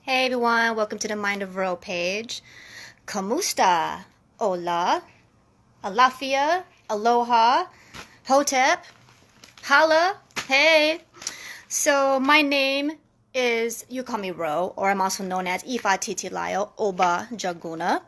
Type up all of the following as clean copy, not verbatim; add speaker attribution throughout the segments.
Speaker 1: Hey everyone, welcome to the mindofro page. Kamusta? Hola? Alafia? Aloha? Hotep? Hala? Hey! So my name is, you call me Ro, or I'm also known as Ifa Titilayo Oba Jaguna.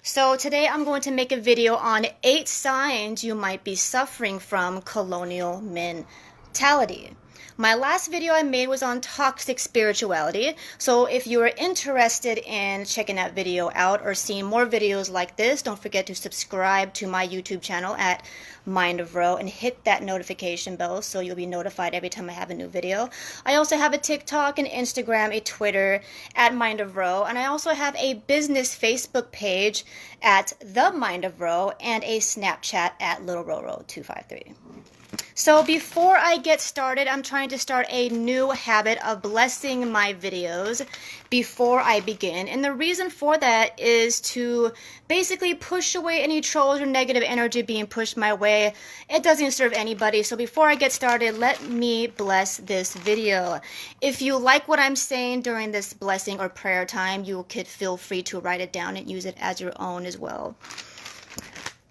Speaker 1: So today I'm going to make a video on 8 signs you might be suffering from colonial mentality. My last video I made was on toxic spirituality, so if you are interested in checking that video out or seeing more videos like this, don't forget to subscribe to my YouTube channel at mindofro and hit that notification bell so you'll be notified every time I have a new video. I also have a TikTok, an Instagram, a Twitter at mindofro, and I also have a business Facebook page at the mindofro and a Snapchat at littleroro253. So before I get started, I'm trying to start a new habit of blessing my videos before I begin. And the reason for that is to basically push away any trolls or negative energy being pushed my way. It doesn't serve anybody. So before I get started, let me bless this video. If you like what I'm saying during this blessing or prayer time, you could feel free to write it down and use it as your own as well.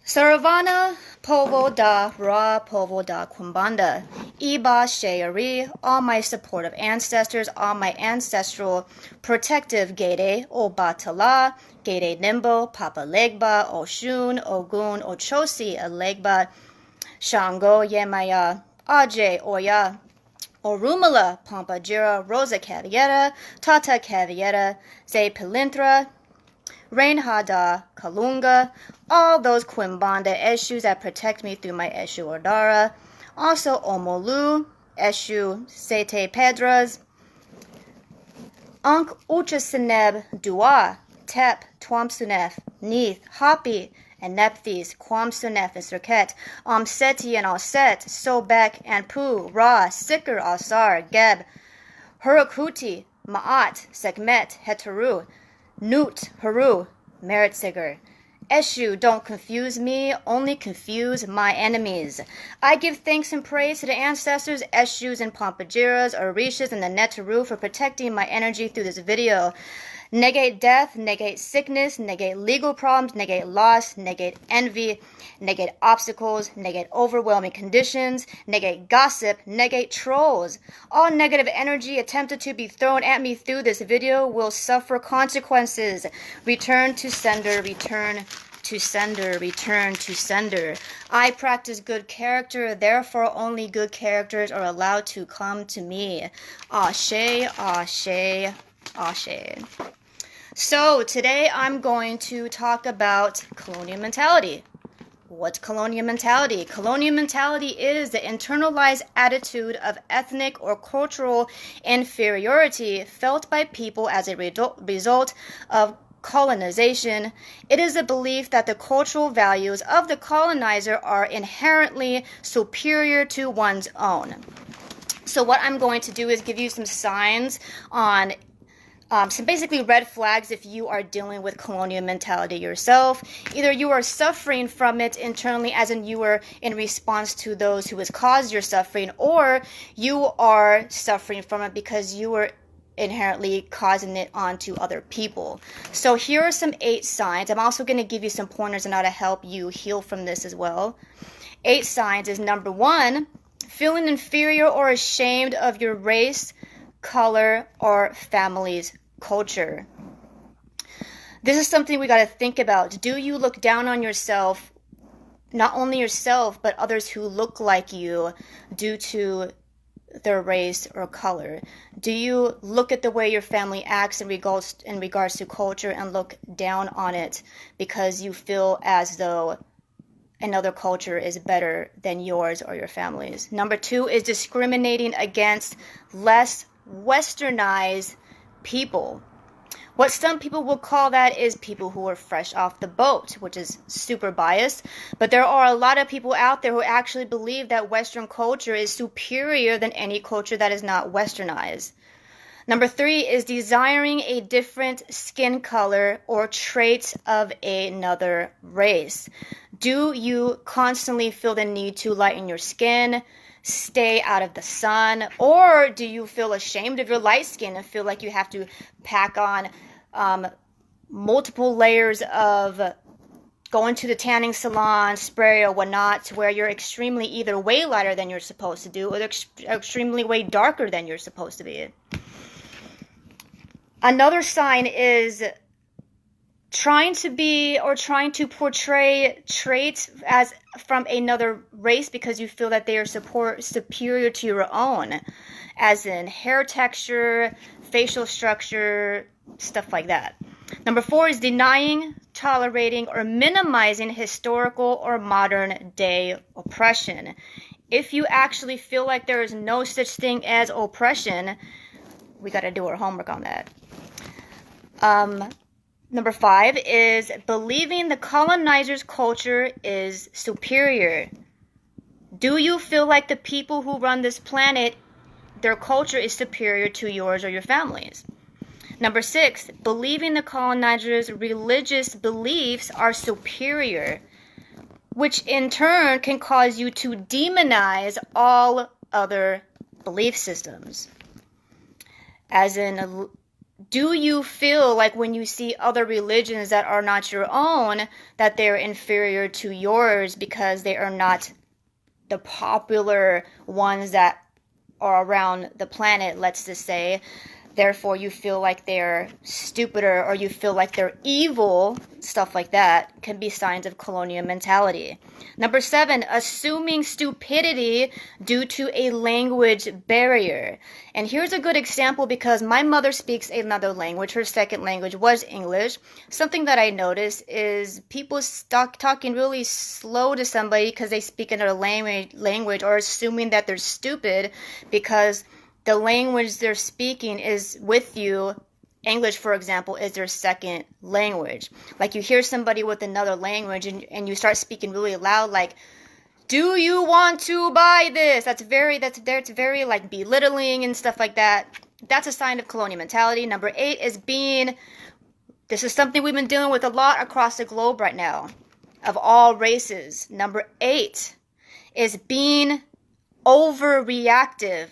Speaker 1: Saravana Povo da Ra Povo da Kumbanda, Iba Sheari, all my supportive ancestors, all my ancestral protective Gede, Obatala, Gede Nimbo, Papa Legba, Oshun, Ogun, Ochosi, Alegba, Shango, Yemaya, Aje, Oya, Orumala, Pampajira, Rosa Caviera, Tata Caviera, Ze Pilinthra, Rainhada, Kalunga, all those Quimbanda Eshu that protect me through my Eshu Ordara. Also Omolu, Eshu Sete Pedras, Ankh Uchasineb Dua, Tep, Twamsunef, Neath, Hoppy, and Nephthys, Quamsunef and Cirket, Seti and Alset, Sobek and Pu, Ra, Sikr, Alsar, Geb, Hurakuti, Ma'at, Sekmet, Heteru, Nut, Haru, Meritziger. Eshu, don't confuse me, only confuse my enemies. I give thanks and praise to the ancestors, Eshus and Pampajiras, Orishas, and the Netaru for protecting my energy through this video. Negate death, negate sickness, negate legal problems, negate loss, negate envy, negate obstacles, negate overwhelming conditions, negate gossip, negate trolls. All negative energy attempted to be thrown at me through this video will suffer consequences. Return to sender, return to sender, return to sender. I practice good character, therefore only good characters are allowed to come to me. Ashe, ashe, ashe. So today I'm going to talk about colonial mentality. What's colonial mentality? Colonial mentality is the internalized attitude of ethnic or cultural inferiority felt by people as a result of colonization. It is a belief that the cultural values of the colonizer are inherently superior to one's own. So what I'm going to do is give you some signs on some basically red flags if you are dealing with colonial mentality yourself. Either you are suffering from it internally, as in you are in response to those who has caused your suffering, or you are suffering from it because you are inherently causing it onto other people. So here are some 8 signs. I'm also going to give you some pointers on how to help you heal from this as well. 8 signs is number 1, feeling inferior or ashamed of your race, color, or family's culture. This is something we got to think about. Do you look down on yourself, not only yourself, but others who look like you due to their race or color? Do you look at the way your family acts in regards to culture and look down on it because you feel as though another culture is better than yours or your family's? Number 2 is discriminating against less westernized people. What some people will call that is people who are fresh off the boat, which is super biased. But there are a lot of people out there who actually believe that Western culture is superior than any culture that is not westernized. Number 3 is desiring a different skin color or traits of another race. Do you constantly feel the need to lighten your skin, stay out of the sun? Or do you feel ashamed of your light skin and feel like you have to pack on multiple layers of going to the tanning salon, spray or whatnot, to where you're extremely either way lighter than you're supposed to do or extremely way darker than you're supposed to be? Another sign is trying to be or trying to portray traits as from another race because you feel that they are superior to your own, as in hair texture, facial structure, stuff like that. Number 4 is denying, tolerating, or minimizing historical or modern day oppression. If you actually feel like there is no such thing as oppression, we got to do our homework on that. Number 5 is believing the colonizer's culture is superior. Do you feel like the people who run this planet, their culture is superior to yours or your family's? Number 6, believing the colonizer's religious beliefs are superior, which in turn can cause you to demonize all other belief systems. As in, do you feel like when you see other religions that are not your own, that they're inferior to yours because they are not the popular ones that are around the planet, let's just say? Therefore, you feel like they're stupider or you feel like they're evil, stuff like that can be signs of colonial mentality. Number 7, assuming stupidity due to a language barrier. And here's a good example because my mother speaks another language. Her second language was English. Something that I noticed is people talking really slow to somebody because they speak another language or assuming that they're stupid because the language they're speaking is with you. English, for example, is their second language. Like you hear somebody with another language and you start speaking really loud, like, do you want to buy this? That's very like belittling and stuff like that. That's a sign of colonial mentality. Number 8 is this is something we've been dealing with a lot across the globe right now, of all races. Number 8 is being overreactive,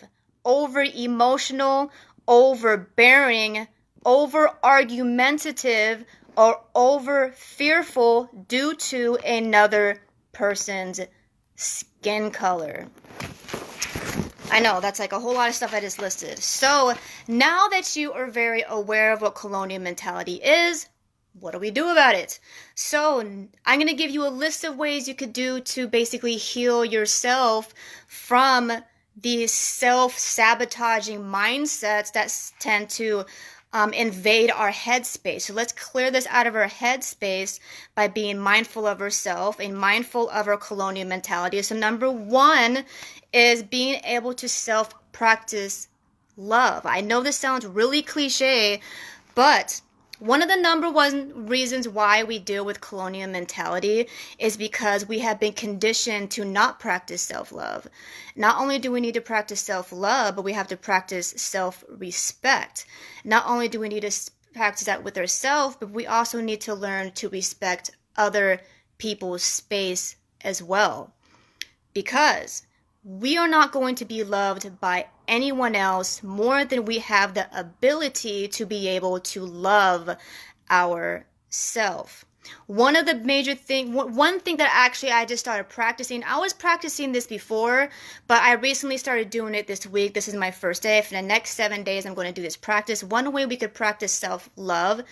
Speaker 1: over emotional, overbearing, over argumentative, or over fearful due to another person's skin color. I know, that's like a whole lot of stuff I just listed. So now that you are very aware of what colonial mentality is, what do we do about it? So I'm going to give you a list of ways you could do to basically heal yourself from these self-sabotaging mindsets that tend to invade our headspace. So let's clear this out of our headspace by being mindful of ourselves and mindful of our colonial mentality. So number 1 is being able to self-practice love. I know this sounds really cliche, but one of the number 1 reasons why we deal with colonial mentality is because we have been conditioned to not practice self-love. Not only do we need to practice self-love, but we have to practice self-respect. Not only do we need to practice that with ourselves, but we also need to learn to respect other people's space as well. Because we are not going to be loved by anyone else more than we have the ability to be able to love ourselves. One of the major one thing that actually I just started practicing, I was practicing this before, but I recently started doing it this week. This is my first day. For the next 7 days, I'm going to do this practice. One way we could practice self-love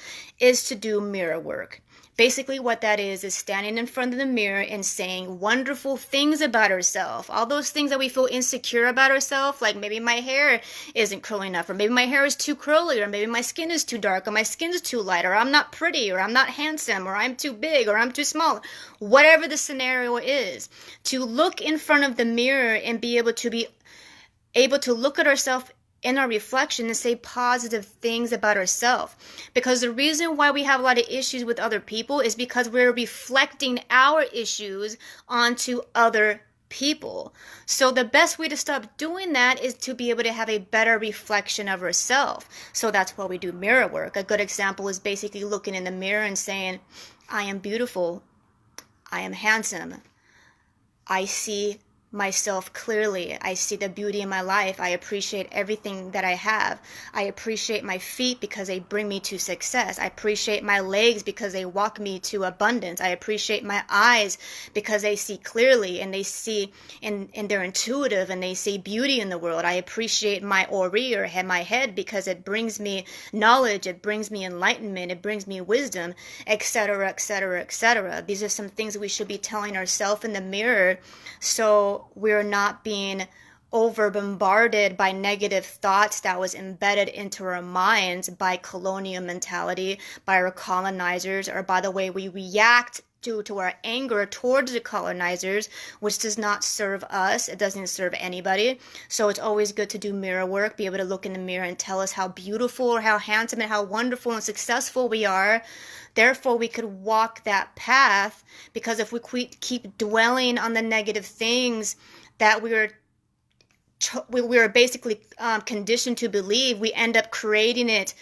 Speaker 1: is to do mirror work. Basically what that is standing in front of the mirror and saying wonderful things about ourselves. All those things that we feel insecure about ourselves, like maybe my hair isn't curly enough, or maybe my hair is too curly, or maybe my skin is too dark, or my skin is too light, or I'm not pretty, or I'm not handsome, or I'm too big, or I'm too small. Whatever the scenario is, to look in front of the mirror and be able to look at ourselves in our reflection and say positive things about ourselves. Because the reason why we have a lot of issues with other people is because we're reflecting our issues onto other people. So the best way to stop doing that is to be able to have a better reflection of ourselves. So that's why we do mirror work. A good example is basically looking in the mirror and saying, I am beautiful. I am handsome. I see myself clearly. I see the beauty in my life. I appreciate everything that I have. I appreciate my feet because they bring me to success. I appreciate my legs because they walk me to abundance. I appreciate my eyes because they see clearly and they see and they're intuitive and they see beauty in the world. I appreciate my ori, or my head, because it brings me knowledge, it brings me enlightenment, it brings me wisdom, etc., etc., etc. These are some things that we should be telling ourselves in the mirror, so we're not being over bombarded by negative thoughts that was embedded into our minds by colonial mentality, by our colonizers, or by the way we react due to our anger towards the colonizers, which does not serve us. It doesn't serve anybody. So it's always good to do mirror work, be able to look in the mirror and tell us how beautiful or how handsome and how wonderful and successful we are. Therefore, we could walk that path, because if we keep dwelling on the negative things that we were basically conditioned to believe, we end up creating it,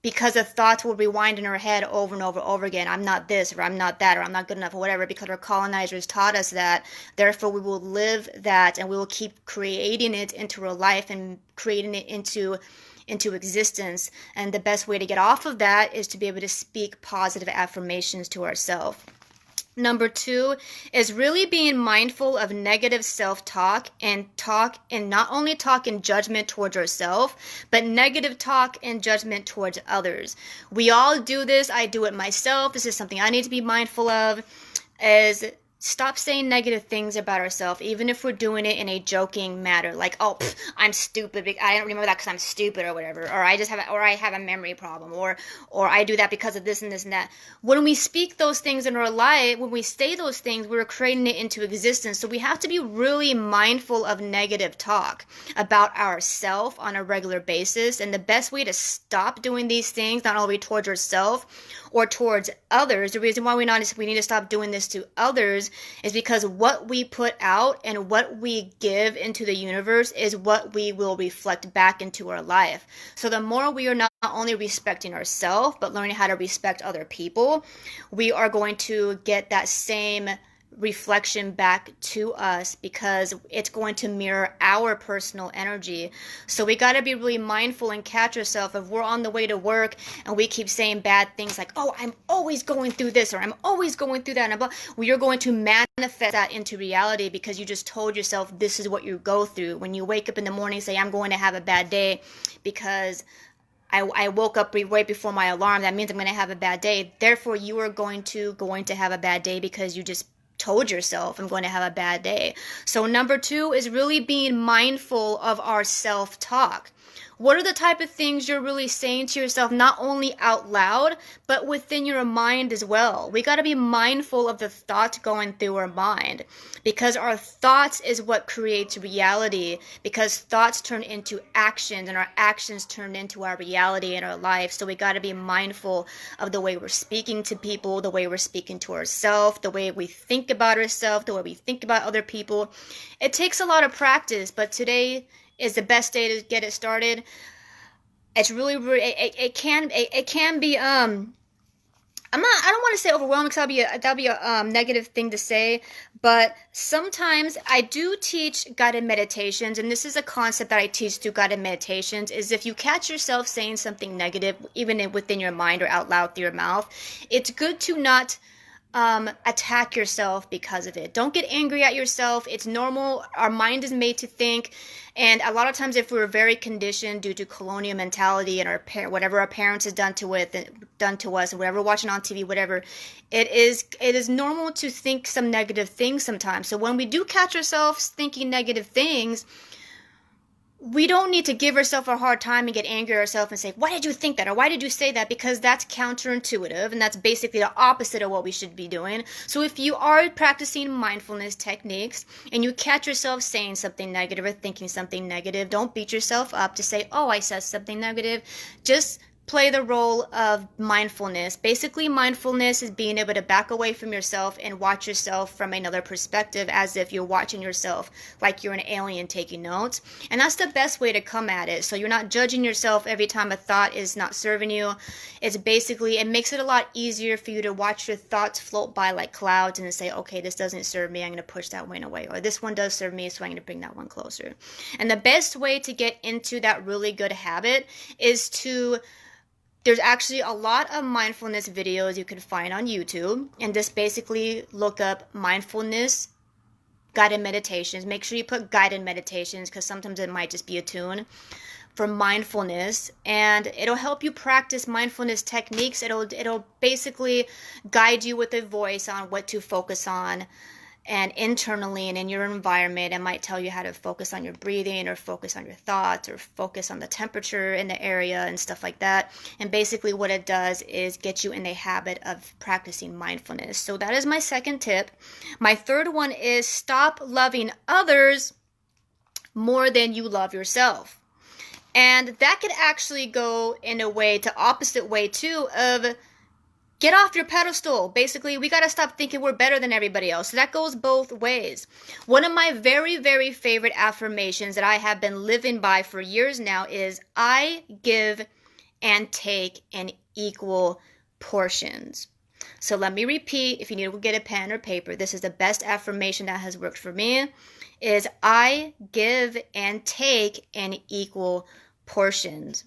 Speaker 1: because the thoughts will rewind in our head over and over and over again. I'm not this, or I'm not that, or I'm not good enough, or whatever, because our colonizers taught us that. Therefore, we will live that, and we will keep creating it into our life and creating it into existence. And the best way to get off of that is to be able to speak positive affirmations to ourselves. Number 2 is really being mindful of negative self-talk, and not only talk in judgment towards ourselves, but negative talk and judgment towards others. We all do this. I do it myself. This is something I need to be mindful of, is stop saying negative things about ourselves, even if we're doing it in a joking manner, like, oh, I'm stupid, I don't remember that because I'm stupid, or whatever, or I have a memory problem, or I do that because of this and this and that. When we speak those things in our life, when we say those things, we're creating it into existence. So we have to be really mindful of negative talk about ourselves on a regular basis. And the best way to stop doing these things, not only towards ourselves or towards others, the reason why we need to stop doing this to others, is because what we put out and what we give into the universe is what we will reflect back into our life. So the more we are not only respecting ourselves, but learning how to respect other people, we are going to get that same reflection back to us, because it's going to mirror our personal energy. So we got to be really mindful and catch ourselves if we're on the way to work and we keep saying bad things like, oh, I'm always going through this, or I'm always going through that, and blah. Well, you're going to manifest that into reality, because you just told yourself this is what you go through. When you wake up in the morning and say, I'm going to have a bad day because I woke up right before my alarm, that means I'm going to have a bad day. Therefore, you are going to have a bad day because you just told yourself, I'm going to have a bad day. So number 2 is really being mindful of our self-talk. What are the type of things you're really saying to yourself, not only out loud, but within your mind as well? We got to be mindful of the thoughts going through our mind, because our thoughts is what creates reality, because thoughts turn into actions, and our actions turn into our reality in our life. So we got to be mindful of the way we're speaking to people, the way we're speaking to ourselves, the way we think about ourselves, the way we think about other people. It takes a lot of practice, but today is the best day to get it started. It's really it can be I don't want to say overwhelming, because that'll be a negative thing to say, but sometimes I do teach guided meditations, and this is a concept that I teach through guided meditations, is if you catch yourself saying something negative, even within your mind or out loud through your mouth, it's good to not attack yourself because of it. Don't get angry at yourself. It's normal. Our mind is made to think. And a lot of times, if we're very conditioned due to colonial mentality and whatever our parents have done to us, or whatever we're watching on TV, whatever, it is normal to think some negative things sometimes. So when we do catch ourselves thinking negative things, we don't need to give ourselves a hard time and get angry at ourselves and say, why did you think that? Or why did you say that? Because that's counterintuitive, and that's basically the opposite of what we should be doing. So if you are practicing mindfulness techniques and you catch yourself saying something negative or thinking something negative, don't beat yourself up to say, oh, I said something negative. Just play the role of mindfulness. Basically, mindfulness is being able to back away from yourself and watch yourself from another perspective, as if you're watching yourself like you're an alien taking notes. And that's the best way to come at it. So you're not judging yourself every time a thought is not serving you. It's basically, it makes it a lot easier for you to watch your thoughts float by like clouds and say, okay, this doesn't serve me, I'm going to push that one away. Or this one does serve me, so I'm going to bring that one closer. And the best way to get into that really good habit is to, there's actually a lot of mindfulness videos you can find on YouTube, and just basically look up mindfulness guided meditations. Make sure you put guided meditations, because sometimes it might just be a tune for mindfulness, and it'll help you practice mindfulness techniques. It'll basically guide you with a voice on what to focus on, and internally and in your environment. It might tell you how to focus on your breathing, or focus on your thoughts, or focus on the temperature in the area and stuff like that. And basically what it does is get you in the habit of practicing mindfulness. So that is my second tip. My third one is stop loving others more than you love yourself. And that could actually go in a way, to opposite way too, of get off your pedestal. Basically, we got to stop thinking we're better than everybody else. So that goes both ways. One of my very, very favorite affirmations that I have been living by for years now is, I give and take in equal portions. So let me repeat, if you need to get a pen or paper, this is the best affirmation that has worked for me, is I give and take in equal portions.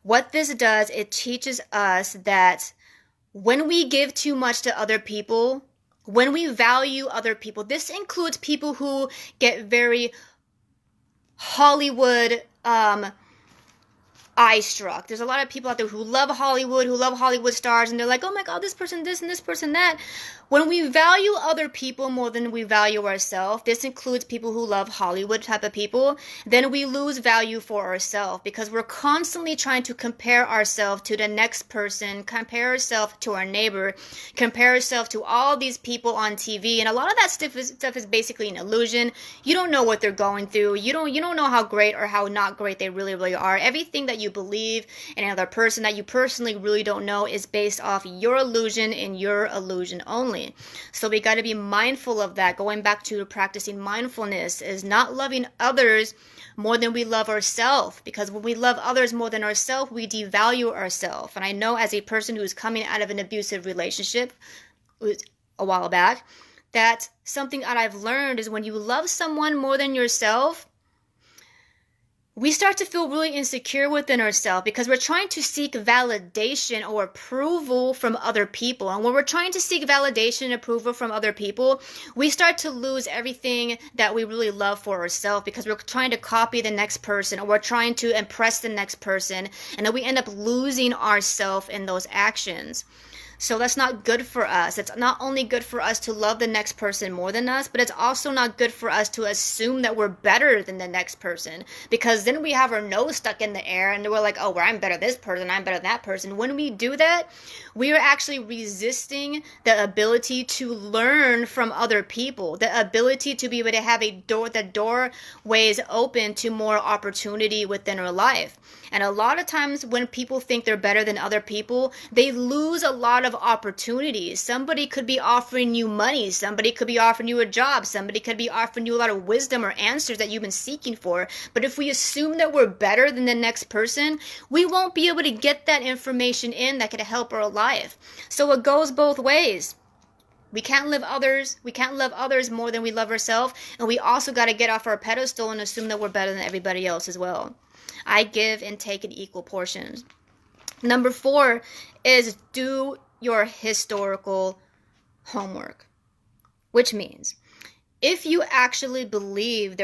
Speaker 1: What this does, it teaches us that when we give too much to other people, when we value other people, this includes people who get very Hollywood eye struck. There's a lot of people out there who love Hollywood, who love Hollywood stars, and they're like, oh my God, this person this and this person that. When we value other people more than we value ourselves, this includes people who love Hollywood type of people, then we lose value for ourselves, because we're constantly trying to compare ourselves to the next person, compare ourselves to our neighbor, compare ourselves to all these people on TV. And a lot of that stuff is basically an illusion. You don't know what they're going through. You don't know how great or how not great they really, really are. Everything that you believe in another person that you personally really don't know is based off your illusion and your illusion only. So we got to be mindful of that. Going back to practicing mindfulness is not loving others more than we love ourselves, because when we love others more than ourselves, we devalue ourselves. And I know, as a person who's coming out of an abusive relationship a while back, that something that I've learned is when you love someone more than yourself, we start to feel really insecure within ourselves, because we're trying to seek validation or approval from other people. And when we're trying to seek validation and approval from other people, we start to lose everything that we really love for ourselves, because we're trying to copy the next person, or we're trying to impress the next person, and then we end up losing ourselves in those actions. So that's not good for us. It's not only good for us to love the next person more than us, but it's also not good for us to assume that we're better than the next person, because then we have our nose stuck in the air and we're like, oh, well, I'm better than this person, I'm better than that person. When we do that, we are actually resisting the ability to learn from other people, the ability to be able to have the doorways open to more opportunity within our life. And a lot of times when people think they're better than other people, they lose a lot of opportunities. Somebody could be offering you money. Somebody could be offering you a job. Somebody could be offering you a lot of wisdom or answers that you've been seeking for. But if we assume that we're better than the next person, we won't be able to get that information in that could help our life. So it goes both ways. We can't love others more than we love ourselves. And we also got to get off our pedestal and assume that we're better than everybody else as well. I give and take in equal portions. Number 4 is do your historical homework, which means if you actually believe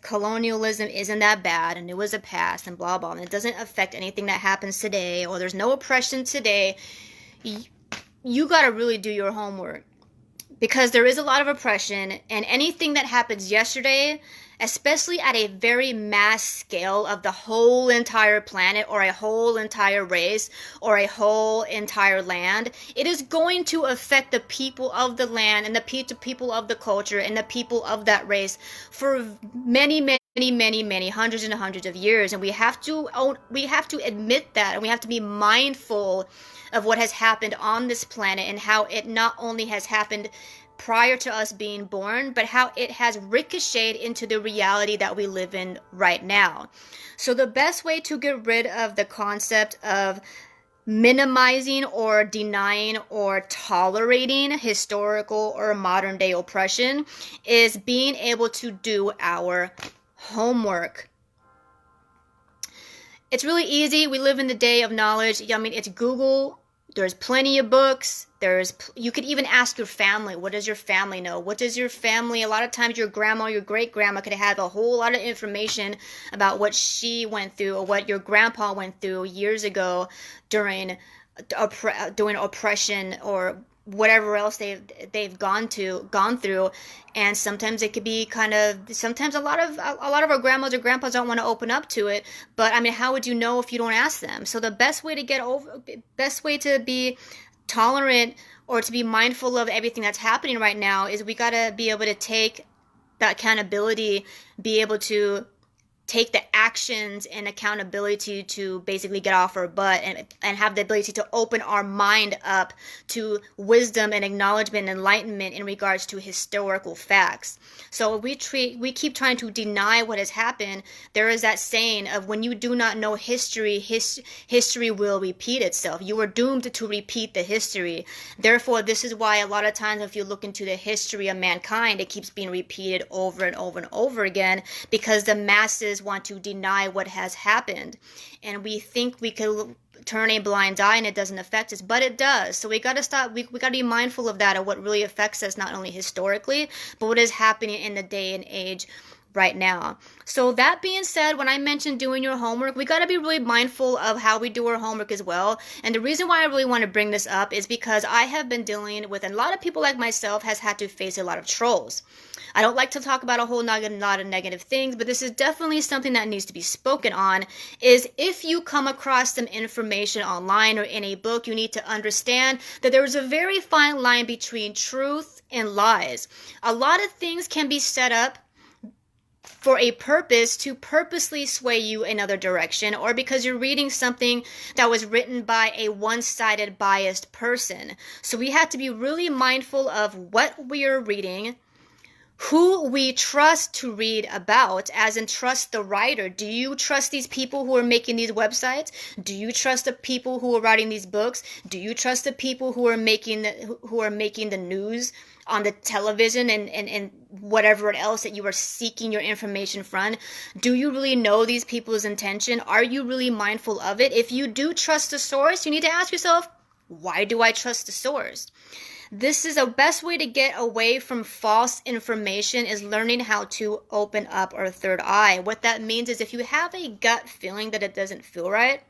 Speaker 1: colonialism isn't that bad and it was a past and blah, blah, and it doesn't affect anything that happens today, or there's no oppression today, you got to really do your homework, because there is a lot of oppression, and anything that happens yesterday, especially at a very mass scale of the whole entire planet, or a whole entire race, or a whole entire land, it is going to affect the people of the land and the people of the culture and the people of that race for many, many many hundreds and hundreds of years, and we have to admit that, and we have to be mindful of what has happened on this planet and how it not only has happened prior to us being born, but how it has ricocheted into the reality that we live in right now. So the best way to get rid of the concept of minimizing or denying or tolerating historical or modern day oppression is being able to do our homework. It's really easy. We live in the day of knowledge. I mean, it's Google. There's plenty of books. You could even ask your family. What does your family know? What does your family, a lot of times your grandma, your great grandma could have a whole lot of information about what she went through or what your grandpa went through years ago during oppression or whatever else they've gone through. And sometimes it could be sometimes a lot of our grandmas or grandpas don't want to open up to it, but I mean, how would you know if you don't ask them? So the best way to be tolerant or to be mindful of everything that's happening right now is we got to be able to take that accountability, be able to take the actions and accountability to basically get off our butt and have the ability to open our mind up to wisdom and acknowledgement and enlightenment in regards to historical facts. So we keep trying to deny what has happened. There is that saying of when you do not know history, history will repeat itself. You are doomed to repeat the history. Therefore, this is why a lot of times if you look into the history of mankind, it keeps being repeated over and over and over again because the masses want to deny what has happened, and we think we could turn a blind eye and it doesn't affect us, but it does. So we got to stop. We got to be mindful of that, of what really affects us, not only historically, but what is happening in the day and age right now. So that being said, when I mentioned doing your homework, we got to be really mindful of how we do our homework as well. And the reason why I really want to bring this up is because I have been dealing with, a lot of people like myself has had to face a lot of trolls. I don't like to talk about a whole lot of negative things, but this is definitely something that needs to be spoken on, is if you come across some information online or in a book, you need to understand that there is a very fine line between truth and lies. A lot of things can be set up for a purpose to purposely sway you another direction, or because you're reading something that was written by a one-sided biased person. So we have to be really mindful of what we are reading, who we trust to read about, as in trust the writer. Do you trust these people who are making these websites? Do you trust the people who are writing these books? Do you trust the people who are making the news on the television and whatever else that you are seeking your information from? Do you really know these people's intention? Are you really mindful of it? If you do trust the source, you need to ask yourself, why do I trust the source? This is the best way to get away from false information, is learning how to open up our third eye. What that means is if you have a gut feeling that it doesn't feel right,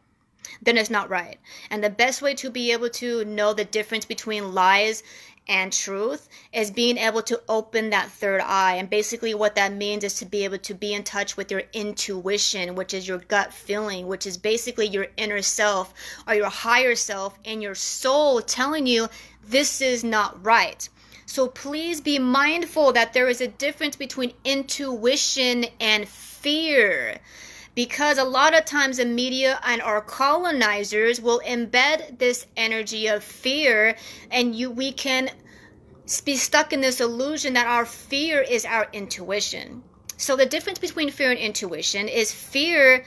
Speaker 1: then it's not right. And the best way to be able to know the difference between lies and truth is being able to open that third eye. And basically what that means is to be able to be in touch with your intuition, which is your gut feeling, which is basically your inner self or your higher self and your soul telling you this is not right. So please be mindful that there is a difference between intuition and fear. Because a lot of times the media and our colonizers will embed this energy of fear, and we can be stuck in this illusion that our fear is our intuition. So the difference between fear and intuition is fear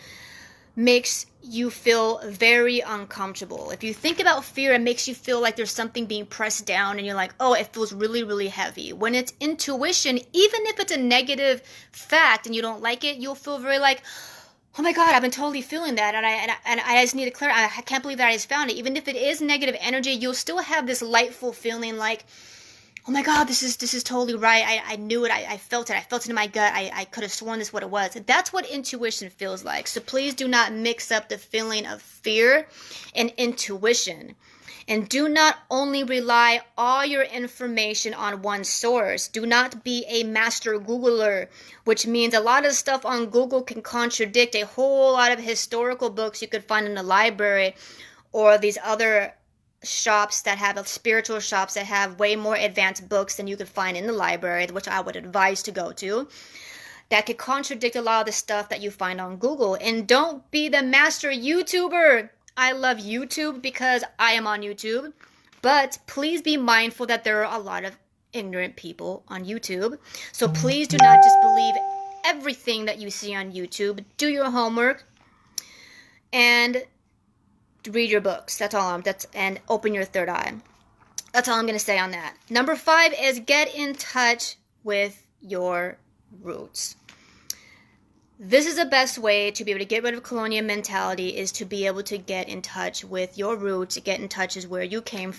Speaker 1: makes you feel very uncomfortable. If you think about fear, it makes you feel like there's something being pressed down and you're like, oh, it feels really, really heavy. When it's intuition, even if it's a negative fact and you don't like it, you'll feel very like, oh my God, I've been totally feeling that, and I just need to clear. I can't believe that I just found it. Even if it is negative energy, you'll still have this lightful feeling like, oh my God, this is totally right. I knew it. I felt it. I felt it in my gut. I could have sworn this is what it was. That's what intuition feels like. So please do not mix up the feeling of fear and intuition. And do not only rely all your information on one source. Do not be a master Googler, which means a lot of stuff on Google can contradict a whole lot of historical books you could find in the library, or these other shops that have spiritual shops that have way more advanced books than you could find in the library, which I would advise to go to. that could contradict a lot of the stuff that you find on Google. And don't be the master YouTuber. I love YouTube because I am on YouTube, but please be mindful that there are a lot of ignorant people on YouTube. So please do not just believe everything that you see on YouTube. Do your homework and read your books. And open your third eye. That's all I'm going to say on that. Number 5 is get in touch with your roots. This is the best way to be able to get rid of colonial mentality, is to be able to get in touch with your roots, get in touch with where you came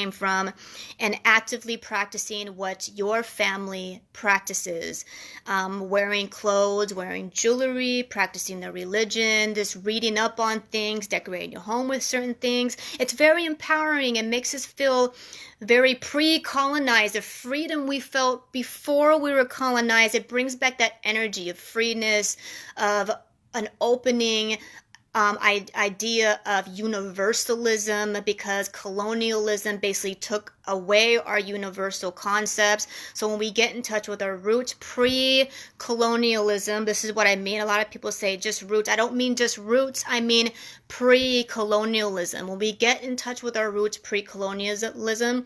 Speaker 1: from, and actively practicing what your family practices. Wearing clothes, wearing jewelry, practicing their religion, just reading up on things, decorating your home with certain things. It's very empowering. It makes us feel very pre-colonized, the freedom we felt before we were colonized. It brings back that energy of freeness, of an opening idea of universalism, because colonialism basically took away our universal concepts. So when we get in touch with our roots pre-colonialism, this is what I mean. A lot of people say just roots. I don't mean just roots. I mean pre-colonialism. When we get in touch with our roots pre-colonialism,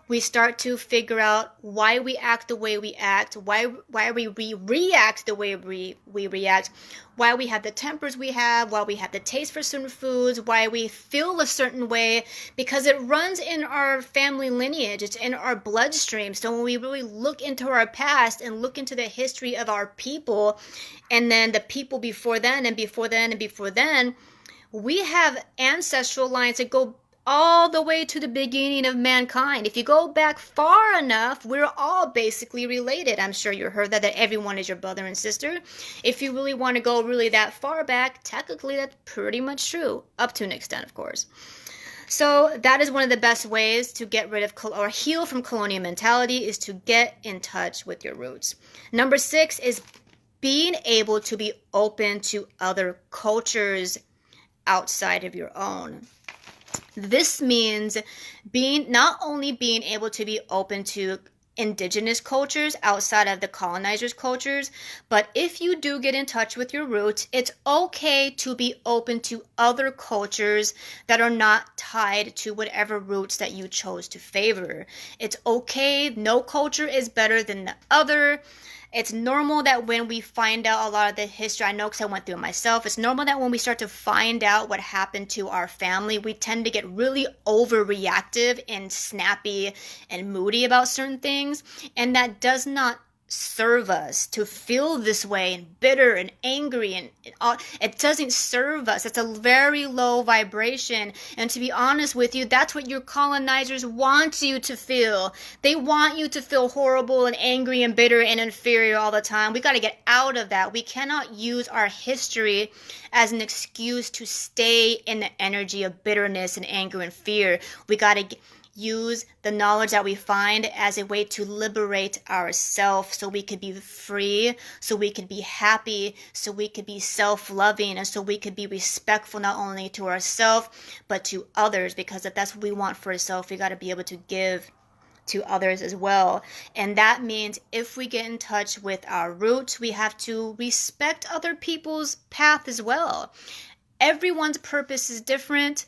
Speaker 1: we start to figure out why we act the way we act, why we react the way we react, why we have the tempers we have, why we have the taste for certain foods, why we feel a certain way, because it runs in our family lineage. It's in our bloodstream. So when we really look into our past and look into the history of our people, and then the people before then and before then and before then, we have ancestral lines that go all the way to the beginning of mankind. If you go back far enough, we're all basically related. I'm sure you heard that everyone is your brother and sister. If you really want to go really that far back, technically that's pretty much true, up to an extent, of course. So that is one of the best ways to get rid of or heal from colonial mentality, is to get in touch with your roots. Number 6 is being able to be open to other cultures outside of your own. This means not only being able to be open to indigenous cultures outside of the colonizers' cultures, but if you do get in touch with your roots, it's okay to be open to other cultures that are not tied to whatever roots that you chose to favor. It's okay. No culture is better than the other. It's normal that when we find out a lot of the history, I know because I went through it myself, it's normal that when we start to find out what happened to our family, we tend to get really overreactive and snappy and moody about certain things. And that does not serve us to feel this way and bitter and angry, and it doesn't serve us. It's a very low vibration, and to be honest with you, that's what your colonizers want you to feel. They want you to feel horrible and angry and bitter and inferior all the time. We got to get out of that. We cannot use our history as an excuse to stay in the energy of bitterness and anger and fear. We got to use the knowledge that we find as a way to liberate ourselves, so we could be free, so we could be happy, so we could be self-loving, and so we could be respectful not only to ourselves but to others, because if that's what we want for ourselves, we got to be able to give to others as well. And that means if we get in touch with our roots, we have to respect other people's path as well. Everyone's purpose is different.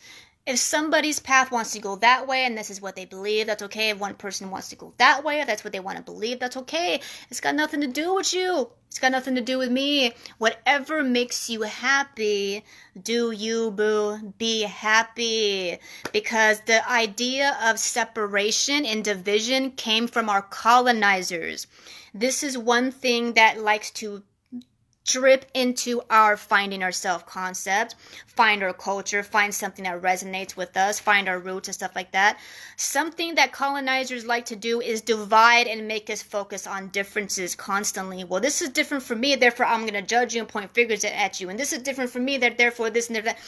Speaker 1: If somebody's path wants to go that way and this is what they believe, that's okay. If one person wants to go that way, if that's what they want to believe, that's okay. It's got nothing to do with you. It's got nothing to do with me. Whatever makes you happy, do you, boo. Be happy. Because the idea of separation and division came from our colonizers. This is one thing that likes to drip into our finding ourself concept, find our culture, find something that resonates with us, find our roots and stuff like that. Something that colonizers like to do is divide and make us focus on differences constantly. Well, this is different for me, therefore I'm going to judge you and point fingers at you. And this is different for me, therefore this and that.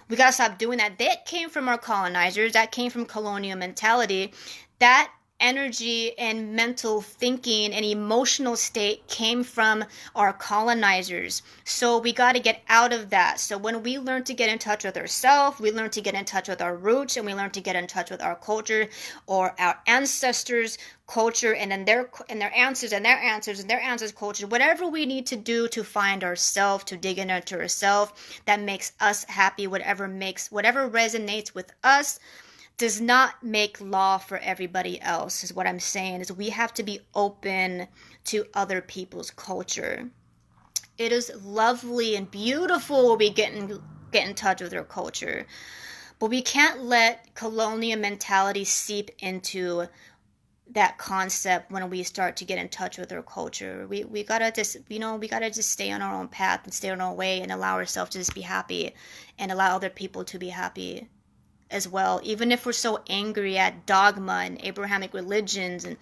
Speaker 1: We got to stop doing that. That came from our colonizers. That came from colonial mentality. That energy and mental thinking and emotional state came from our colonizers. So we got to get out of that. So when we learn to get in touch with ourselves, we learn to get in touch with our roots, and we learn to get in touch with our culture or our ancestors' culture, and then their answers and their answers and their answers' culture, whatever we need to do to find ourselves, to dig into ourselves that makes us happy, whatever resonates with us does not make law for everybody else, is what I'm saying. Is we have to be open to other people's culture. It is lovely and beautiful when we get in touch with our culture, but we can't let colonial mentality seep into that concept when we start to get in touch with our culture. We gotta just, we gotta just stay on our own path and stay on our way and allow ourselves to just be happy and allow other people to be happy as well. Even if we're so angry at dogma and Abrahamic religions and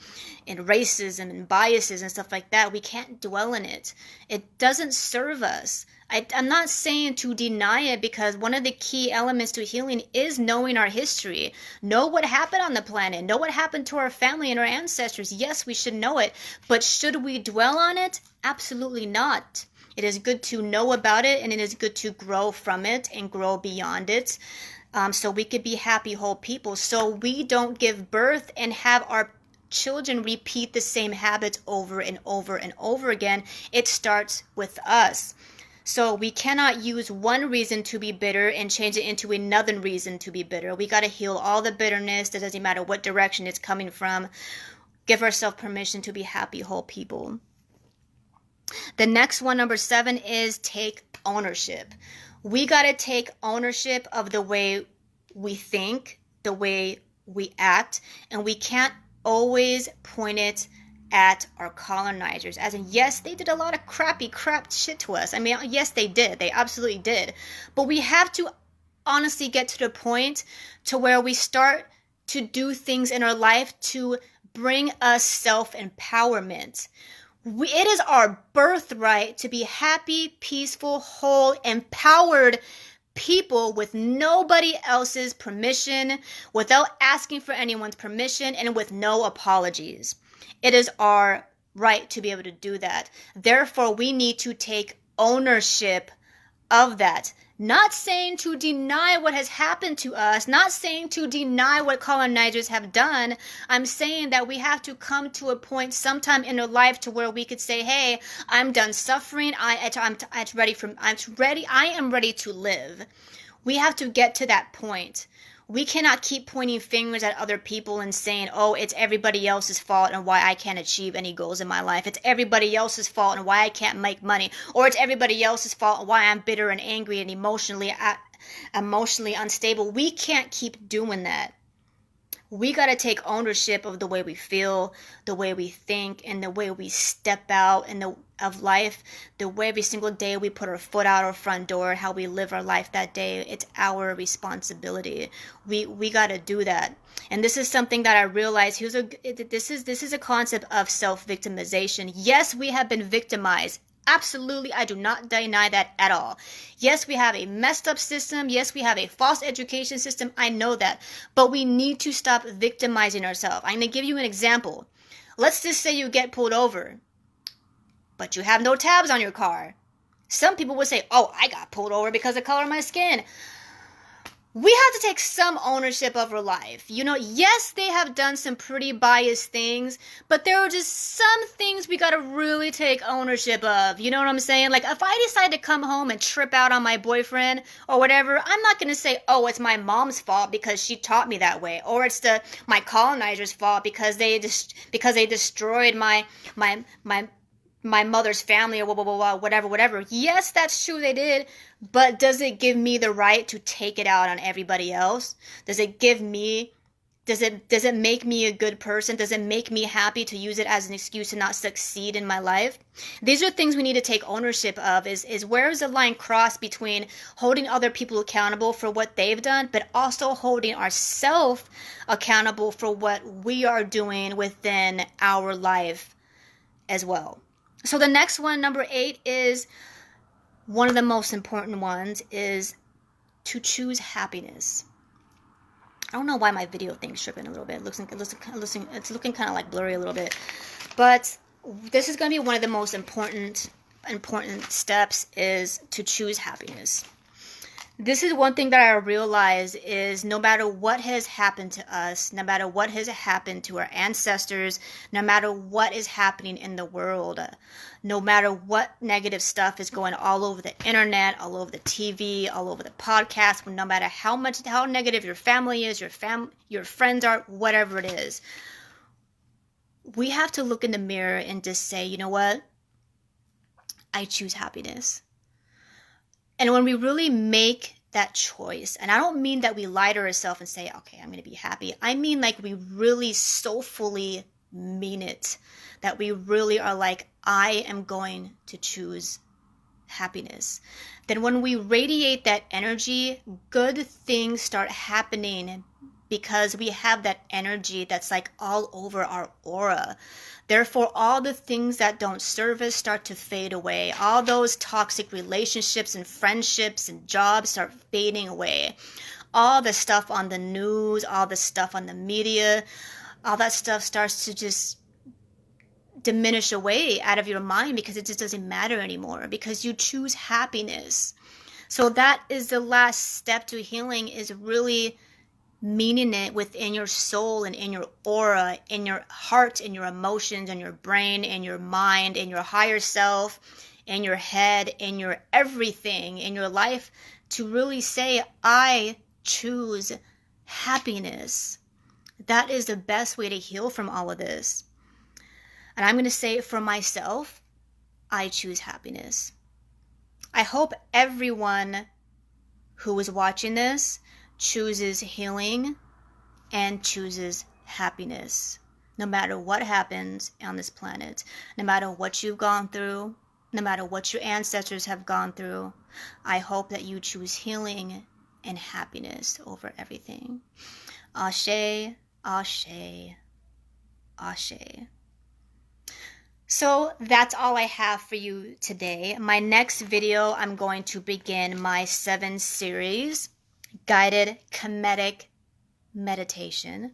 Speaker 1: racism and biases and stuff like that, we can't dwell in it. It doesn't serve us. I'm not saying to deny it, because one of the key elements to healing is knowing our history. Know what happened on the planet. Know what happened to our family and our ancestors. Yes, we should know it. But should we dwell on it? Absolutely not. It is good to know about it, and it is good to grow from it and grow beyond it. So we could be happy, whole people. So we don't give birth and have our children repeat the same habits over and over and over again. It starts with us. So we cannot use one reason to be bitter and change it into another reason to be bitter. We got to heal all the bitterness. It doesn't matter what direction it's coming from. Give ourselves permission to be happy, whole people. The next one, number 7, is take ownership. We got to take ownership of the way we think, the way we act, and we can't always point it at our colonizers. As in, yes, they did a lot of crap shit to us. I mean, yes, they did. They absolutely did. But we have to honestly get to the point to where we start to do things in our life to bring us self-empowerment. It is our birthright to be happy, peaceful, whole, empowered people with nobody else's permission, without asking for anyone's permission, and with no apologies. It is our right to be able to do that. Therefore, we need to take ownership of that. Not saying to deny what has happened to us, not saying to deny what colonizers have done. I'm saying that we have to come to a point sometime in our life to where we could say, hey, I'm done suffering. I am ready to live. We have to get to that point. We cannot keep pointing fingers at other people and saying, oh, it's everybody else's fault and why I can't achieve any goals in my life. It's everybody else's fault and why I can't make money. Or it's everybody else's fault and why I'm bitter and angry and emotionally unstable. We can't keep doing that. We got to take ownership of the way we feel, the way we think, and the way we step out of life, the way every single day we put our foot out our front door, how we live our life that day. It's our responsibility. We got to do that. And this is something that I realized. This is a concept of self-victimization. Yes, we have been victimized. Absolutely, I do not deny that at all. Yes, we have a messed up system. Yes, we have a false education system. I know that. But we need to stop victimizing ourselves. I'm going to give you an example. Let's just say you get pulled over, but you have no tabs on your car. Some people would say, oh, I got pulled over because of the color of my skin. We have to take some ownership of our life. Yes, they have done some pretty biased things, but there are just some things we got to really take ownership of. You know what I'm saying? Like, if I decide to come home and trip out on my boyfriend or whatever, I'm not going to say, oh, it's my mom's fault because she taught me that way. Or it's my colonizer's fault because they destroyed my mother's family, or blah, blah, blah, blah, whatever. Yes, that's true, they did. But does it give me the right to take it out on everybody else? Does it make me a good person? Does it make me happy to use it as an excuse to not succeed in my life? These are things we need to take ownership of, is where is the line crossed between holding other people accountable for what they've done, but also holding ourselves accountable for what we are doing within our life as well. So the next one, number 8, is one of the most important ones, is to choose happiness. I don't know why my video thing's tripping a little bit. It's looking kind of like blurry a little bit. But this is going to be one of the most important steps, is to choose happiness. This is one thing that I realize is no matter what has happened to us, no matter what has happened to our ancestors, no matter what is happening in the world, no matter what negative stuff is going all over the internet, all over the TV, all over the podcast, no matter how negative your family is, your friends are, whatever it is, we have to look in the mirror and just say, you know what? I choose happiness. And when we really make that choice, and I don't mean that we lie to ourselves and say, okay, I'm going to be happy. I mean like we really soulfully mean it, that we really are like, I am going to choose happiness. Then when we radiate that energy, good things start happening, because we have that energy that's like all over our aura. Therefore, all the things that don't serve us start to fade away. All those toxic relationships and friendships and jobs start fading away. All the stuff on the news, all the stuff on the media, all that stuff starts to just diminish away out of your mind, because it just doesn't matter anymore, because you choose happiness. So that is the last step to healing, is really meaning it within your soul and in your aura, in your heart, in your emotions, in your brain, in your mind, in your higher self, in your head, in your everything, in your life, to really say, I choose happiness. That is the best way to heal from all of this. And I'm going to say it for myself, I choose happiness. I hope everyone who is watching this chooses healing and chooses happiness, no matter what happens on this planet, no matter what you've gone through, no matter what your ancestors have gone through. I hope that you choose healing and happiness over everything. Ashe, ashe, ashe. So that's all I have for you today. My next video, I'm going to begin my 7 series guided comedic meditation.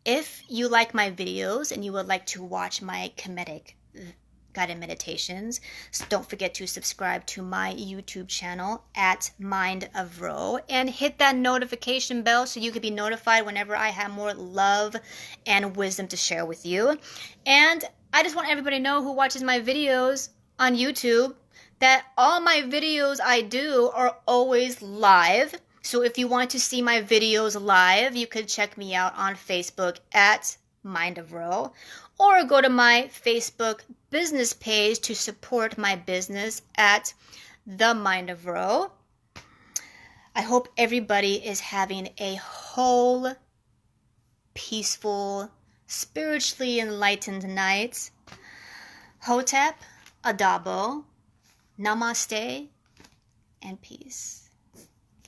Speaker 1: If you like my videos and you would like to watch my comedic guided meditations, don't forget to subscribe to my YouTube channel at mindofro and hit that notification bell so you can be notified whenever I have more love and wisdom to share with you. And I just want everybody to know who watches my videos on YouTube that all my videos I do are always live. So if you want to see my videos live, you could check me out on Facebook at mindofro, or go to my Facebook business page to support my business at the mindofro. I hope everybody is having a whole, peaceful, spiritually enlightened night. Hotep, Adabo, Namaste, and peace.